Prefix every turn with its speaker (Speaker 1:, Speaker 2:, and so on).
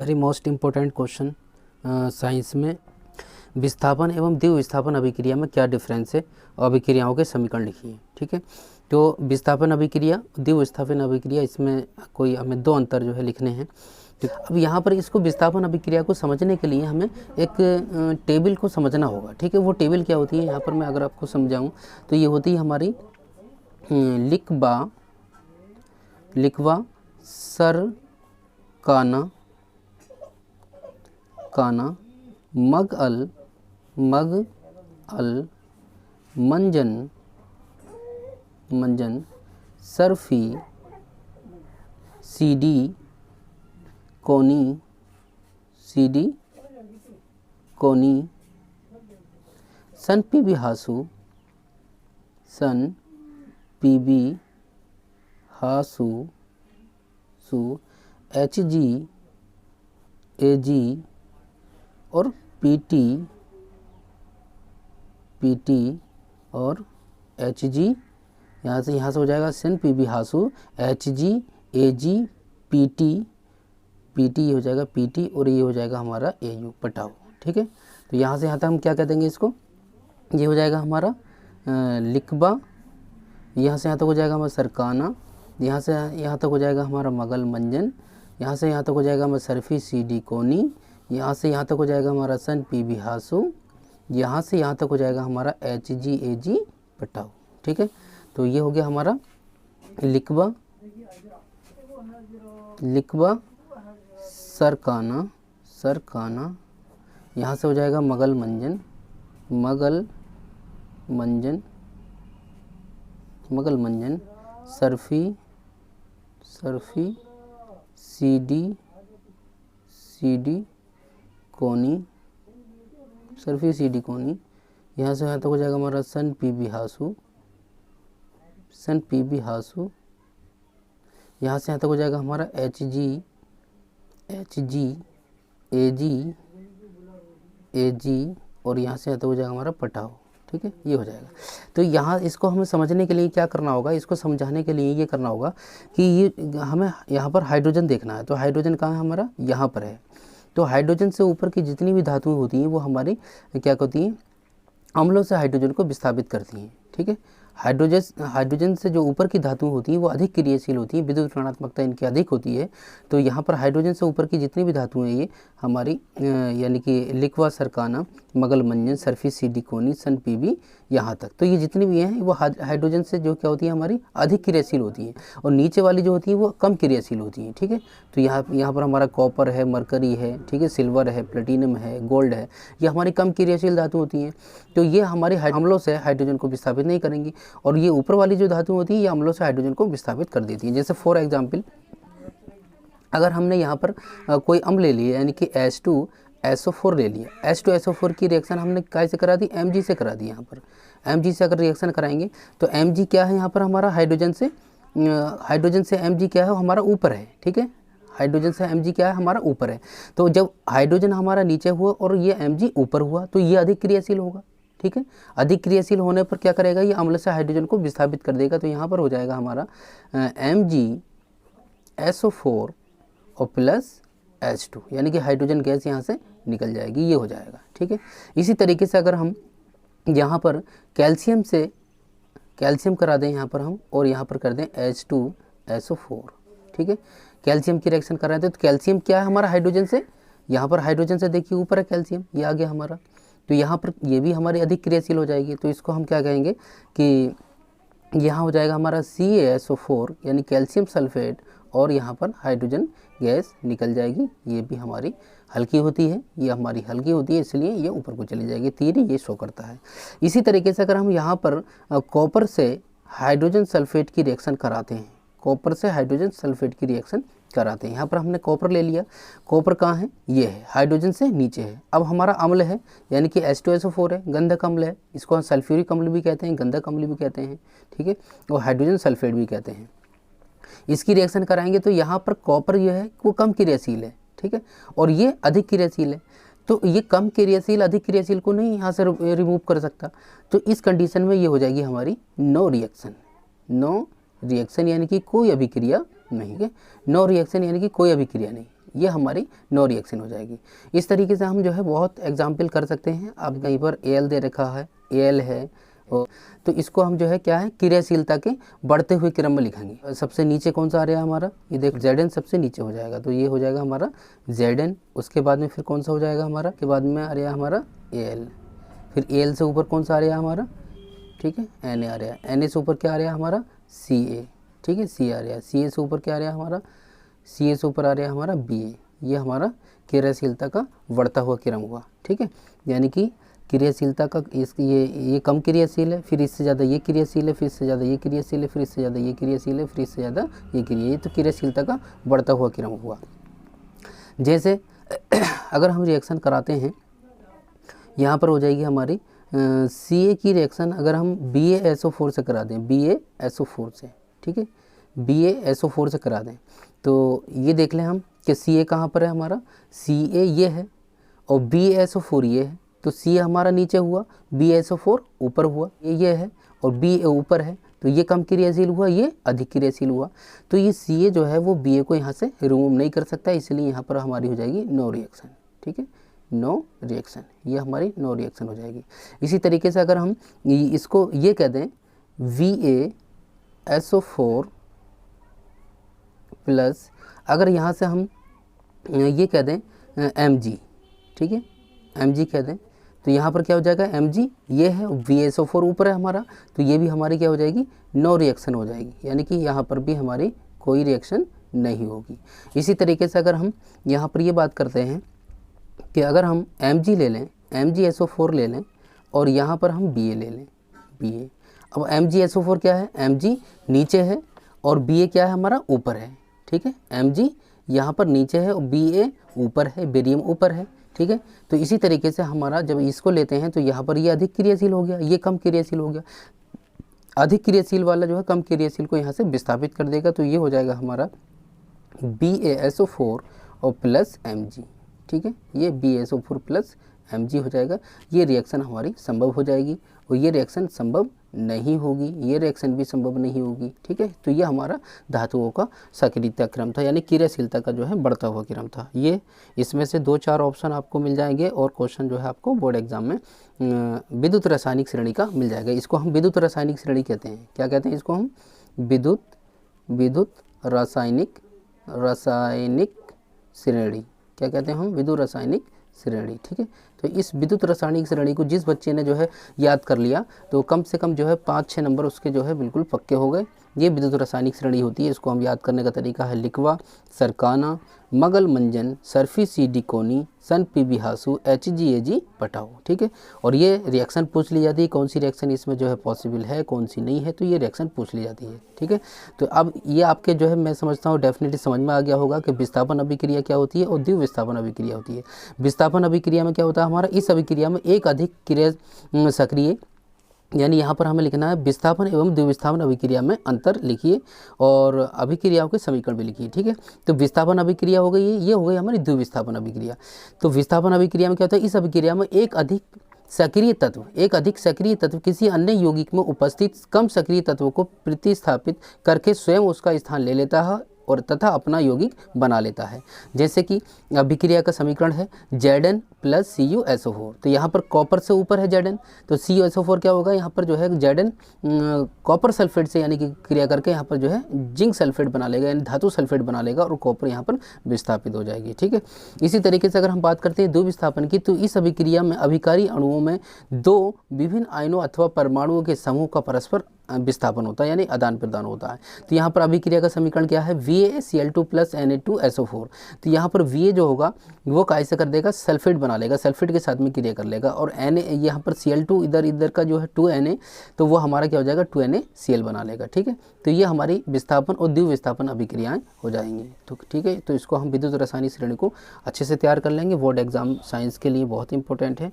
Speaker 1: Very most important question science में, विस्थापन एवं द्विविस्थापन अभिक्रिया में क्या डिफरेंस है और अभिक्रियाओं के समीकरण लिखिए। ठीक है, तो विस्थापन अभिक्रिया, द्विविस्थापन अभिक्रिया, इसमें कोई हमें दो अंतर जो है लिखने हैं। अब यहाँ पर इसको विस्थापन अभिक्रिया को समझने के लिए हमें एक टेबल को समझना होगा। ठीक है, वो टेबल क्या होती है, यहाँ पर मैं अगर आपको समझाऊँ तो ये होती है हमारी लिखवा सर काना मग अल मंजन सरफी सीडी कोनी सन पीबी हासू एच जी एजी और पीटी और एच जी, यहाँ से हो जाएगा सन पीबी हासू एच जी एजी पीटी हो जाएगा पीटी, और ये हो जाएगा हमारा एयू पटाओ। ठीक है, तो यहाँ से यहाँ तक हम क्या कह देंगे इसको, ये हो जाएगा हमारा लिखबा, यहाँ से यहाँ तक हो जाएगा हमारा सरकाना, यहाँ से यहाँ तक हो जाएगा हमारा मगल मंजन, यहाँ से यहाँ तक हो जाएगा हमारा सरफी सीडी कोनी, यहाँ से यहाँ तक हो जाएगा हमारा सन पीबी हासू, यहाँ से यहाँ तक हो जाएगा हमारा एच जी ए जी पटाओ। ठीक है, तो ये हो गया हमारा लिखबा सरकाना, यहाँ से हो जाएगा मगल मंजन सरफी सीडी कोनी, यहाँ से यहाँ तक हो जाएगा हमारा सन पीबी यहाँ से यहाँ तक हो जाएगा हमारा एच जी एजी और यहाँ से यहाँ तक हो जाएगा हमारा पटाओ। ठीक है, ये हो जाएगा। तो यहाँ इसको हमें समझने के लिए क्या करना होगा, इसको समझाने के लिए ये करना होगा कि ये हमें यहाँ पर हाइड्रोजन देखना है। तो हाइड्रोजन कहाँ है हमारा, यहाँ पर है। तो हाइड्रोजन से ऊपर की जितनी भी धातुएं होती हैं वो हमारी क्या होती हैं, अम्लों से हाइड्रोजन को विस्थापित करती हैं। ठीक है, हाइड्रोजन से जो ऊपर की धातुएं होती हैं वो अधिक क्रियाशील होती हैं, विद्युत ऋणात्मकता इनकी अधिक होती है। तो यहाँ पर हाइड्रोजन से ऊपर की जितनी भी धातुएं हैं ये हमारी यानी कि लिखवा सरकाना मगल मंजन सरफी सीडी कोनी सन पीबी यहाँ तक, तो ये जितनी भी हैं वो हाइड्रोजन से जो क्या होती है हमारी अधिक क्रियाशील होती हैं, और नीचे वाली जो होती है वो कम क्रियाशील होती हैं। ठीक है, तो यहाँ पर हमारा कॉपर है, मरकरी है, ठीक है, सिल्वर है, प्लेटिनम है, गोल्ड है, ये हमारी कम क्रियाशील धातु होती हैं। तो ये हमारे अम्लों से हाइड्रोजन को विस्थापित नहीं करेंगी, और ये ऊपर वाली जो धातु होती है ये अम्लों से हाइड्रोजन को विस्थापित कर देती हैं। जैसे फॉर एग्जाम्पल अगर हमने यहाँ पर कोई अम्ल ले लिया यानी कि H2SO4 ले लिया, H2SO4 की रिएक्शन हमने कैसे करा दी, Mg से करा दी। यहाँ पर Mg से अगर रिएक्शन कराएंगे तो Mg क्या है यहाँ पर हमारा हाइड्रोजन से Mg क्या है हमारा ऊपर है। ठीक है, हाइड्रोजन से Mg क्या है हमारा ऊपर है। तो जब हाइड्रोजन हमारा नीचे हुआ और ये Mg ऊपर हुआ तो ये अधिक क्रियाशील होगा। ठीक है, अधिक क्रियाशील होने पर क्या करेगा, ये अम्ल से हाइड्रोजन को विस्थापित कर देगा। तो यहाँ पर हो जाएगा हमारा MgSO4 और प्लस H2 यानी कि हाइड्रोजन गैस यहाँ से निकल जाएगी, ये हो जाएगा। ठीक है, इसी तरीके से अगर हम यहाँ पर कैल्शियम करा दें यहाँ पर हम, और यहाँ पर कर दें H2SO4। ठीक है, कैल्शियम की रिएक्शन करा दें तो कैल्शियम क्या है हमारा हाइड्रोजन से, यहाँ पर हाइड्रोजन से देखिए ऊपर है कैल्शियम, ये आ गया हमारा। तो यहाँ पर ये भी हमारी अधिक क्रियाशील हो जाएगी। तो इसको हम क्या कहेंगे कि यहाँ हो जाएगा हमारा CaSO4 यानी कैल्शियम सल्फेट, और यहाँ पर हाइड्रोजन गैस निकल जाएगी। ये भी हमारी हल्की होती है, ये हमारी हल्की होती है इसलिए ये ऊपर को चली जाएगी, तीर ये शो करता है। इसी तरीके से अगर हम यहाँ पर कॉपर से हाइड्रोजन सल्फेट की रिएक्शन कराते हैं, यहाँ पर हमने कॉपर ले लिया, कॉपर कहाँ है, ये है, हाइड्रोजन से नीचे है। अब हमारा अम्ल है यानी कि H2SO4 है, गंधक अम्ल है, इसको हम सल्फ्यूरिक अम्ल भी कहते हैं, गंधक अम्ल भी कहते हैं। ठीक है, और हाइड्रोजन सल्फेट भी कहते हैं। इसकी रिएक्शन कराएंगे तो यहाँ पर कॉपर जो है वो कम क्रियाशील है। ठीक है, और ये अधिक क्रियाशील है। तो ये कम क्रियाशील अधिक क्रियाशील को नहीं यहाँ से रिमूव कर सकता। तो इस कंडीशन में ये हो जाएगी हमारी नो रिएक्शन यानी कि कोई अभिक्रिया नहीं है। नो रिएक्शन यानी कि कोई अभिक्रिया नहीं। ये हमारी नो रिएक्शन हो जाएगी। इस तरीके से हम जो है बहुत एग्जाम्पल कर सकते हैं। आप कहीं पर एल दे रखा है, एल है, तो इसको हम जो है क्या है क्रियाशीलता के बढ़ते हुए क्रम में लिखेंगे। सबसे नीचे कौन सा आ रहा है हमारा, ये देखो Zn सबसे नीचे हो जाएगा, तो ये हो जाएगा हमारा Zn। उसके बाद में फिर कौन सा हो जाएगा हमारा, के बाद में आ रहा है हमारा Al, फिर Al से ऊपर कौन सा आ रहा है हमारा, ठीक है Na आ रहा है, Na से ऊपर क्या आ रहा है हमारा Ca, ठीक है C आ रहा है, Ca से ऊपर क्या आ रहा है हमारा, Ca से ऊपर आ रहा है हमारा Ba। ये हमारा क्रियाशीलता का बढ़ता हुआ क्रम हुआ, ठीक है। यानी कि क्रियाशीलता का ये कम क्रियाशील है, फिर इससे ज़्यादा ये क्रियाशील है, फिर इससे ज़्यादा ये क्रियाशील है, फिर इससे ज़्यादा ये क्रियाशील है, फिर इससे ज़्यादा ये तो क्रियाशीलता का बढ़ता हुआ क्रम हुआ। जैसे अगर हम रिएक्शन कराते हैं, यहाँ पर हो जाएगी हमारी Ca की रिएक्शन अगर हम BaSO4 से करा दें, BaSO4 से, ठीक है, BaSO4 से करा दें, तो ये देख लें हम कि Ca कहाँ पर है हमारा, Ca ये है और BaSO4 ये है, तो Ca हमारा नीचे हुआ, BaSO4 ऊपर हुआ, ये है और Ba ऊपर है, तो ये कम क्रियाशील हुआ, ये अधिक क्रियाशील हुआ। तो ये Ca जो है वो Ba को यहाँ से रिमूव नहीं कर सकता, इसलिए यहाँ पर हमारी हो जाएगी नो रिएक्शन, ठीक है, नो रिएक्शन, ये हमारी नो रिएक्शन हो जाएगी। इसी तरीके से अगर हम इसको ये कह दें VaSO4 प्लस, अगर यहाँ से हम ये कह दें Mg, ठीक है, Mg कह दें, तो यहाँ पर क्या हो जाएगा Mg ये है, VaSO4 ऊपर है हमारा, तो ये भी हमारी क्या हो जाएगी नो रिएक्शन हो जाएगी, यानी कि यहाँ पर भी हमारी कोई रिएक्शन नहीं होगी। इसी तरीके से अगर हम यहाँ पर ये बात करते हैं कि अगर हम Mg ले लें, MgSO4 ले लें और यहाँ पर हम Ba ले लें, Ba, अब MgSO4 क्या है, Mg नीचे है और Ba क्या है हमारा ऊपर है, ठीक है, Mg यहाँ पर नीचे है और Ba ऊपर है, बेरियम ऊपर है, ठीक है। तो इसी तरीके से हमारा जब इसको लेते हैं तो यहाँ पर ये अधिक क्रियाशील हो गया, ये कम क्रियाशील हो गया, अधिक क्रियाशील वाला जो है कम क्रियाशील को यहाँ से विस्थापित कर देगा, तो ये हो जाएगा हमारा BaSO4 और प्लस Mg, ठीक है, ये BaSO4 प्लस Mg हो जाएगा। ये रिएक्शन हमारी संभव हो जाएगी और ये रिएक्शन संभव नहीं होगी, ये रिएक्शन भी संभव नहीं होगी, ठीक है। तो ये हमारा धातुओं का सक्रियता क्रम था, यानी क्रियाशीलता का जो है बढ़ता हुआ क्रम था। ये इसमें से 2-4 ऑप्शन आपको मिल जाएंगे और क्वेश्चन जो है आपको बोर्ड एग्जाम में विद्युत रासायनिक श्रेणी का मिल जाएगा। इसको हम विद्युत रासायनिक श्रेणी कहते हैं, क्या कहते हैं इसको हम, विद्युत रासायनिक श्रेणी, क्या कहते हैं हम, विद्युत रासायनिक श्रेणी, ठीक है। तो इस विद्युत रासायनिक श्रेणी को जिस बच्चे ने जो है याद कर लिया तो कम से कम जो है 5-6 नंबर उसके जो है बिल्कुल पक्के हो गए। ये विद्युत रासायनिक श्रेणी होती है, इसको हम याद करने का तरीका है लिखवा, सरकाना, मगल मंजन, सर्फी CD कोनी, सन PB हासु, HgAg पटाओ, ठीक है। और ये रिएक्शन पूछ ली जाती है, कौन सी रिएक्शन इसमें जो है पॉसिबल है, कौन सी नहीं है, तो ये रिएक्शन पूछ ली जाती है, ठीक है। तो अब ये आपके जो है मैं समझता हूँ डेफिनेटली समझ में आ गया होगा कि विस्थापन अभिक्रिया क्या होती है और द्विविस्थापन अभिक्रिया होती है। विस्थापन अभिक्रिया में क्या होता है हमारा, इस अभिक्रिया में एक अधिक क्रिया सक्रिय, यानी यहाँ पर हमें लिखना है विस्थापन एवं द्विविस्थापन अभिक्रिया में अंतर लिखिए और अभिक्रियाओं के समीकरण भी लिखिए, ठीक है। तो विस्थापन अभिक्रिया हो गई, ये हो गई हमारी द्विविस्थापन अभिक्रिया। तो विस्थापन अभिक्रिया में क्या होता है, इस अभिक्रिया में एक अधिक सक्रिय तत्व किसी अन्य यौगिक में उपस्थित कम सक्रिय तत्व को प्रतिस्थापित करके स्वयं उसका स्थान ले लेता है और तथा अपना यौगिक बना लेता है। जैसे कि अभिक्रिया का समीकरण है Zn प्लस CuSO4, तो यहाँ पर कॉपर से ऊपर है Zn, तो CuSO4 क्या होगा, यहाँ पर जो है Zn कॉपर सल्फेट से यानी कि क्रिया करके यहाँ पर जो है जिंक सल्फेट बना लेगा, यानी धातु सल्फेट बना लेगा और कॉपर यहाँ पर विस्थापित हो जाएगी, ठीक है। इसी तरीके से अगर हम बात करते हैं द्विविस्थापन की, तो इस अभिक्रिया में अभिकारी अणुओं में 2 विभिन्न आयनों अथवा परमाणुओं के समूह का परस्पर विस्थापन होता है, यानी आदान प्रदान होता है। तो यहाँ पर अभिक्रिया का समीकरण क्या है, VaCl2 प्लस Na2SO4, तो यहाँ पर Va जो होगा वो कैसे कर देगा, सल्फेट बना लेगा, सल्फेट के साथ में क्रिया कर लेगा, और Na यहाँ पर Cl2 इधर का जो है 2Na, तो वो हमारा क्या हो जाएगा 2NaCl बना लेगा, ठीक है। तो ये हमारी विस्थापन और द्विविस्थापन अभिक्रियाएं हो जाएंगी, तो ठीक है। तो इसको हम विद्युत रासायनिक श्रेणी को अच्छे से तैयार कर लेंगे, बोर्ड एग्जाम साइंस के लिए बहुत इंपॉर्टेंट है।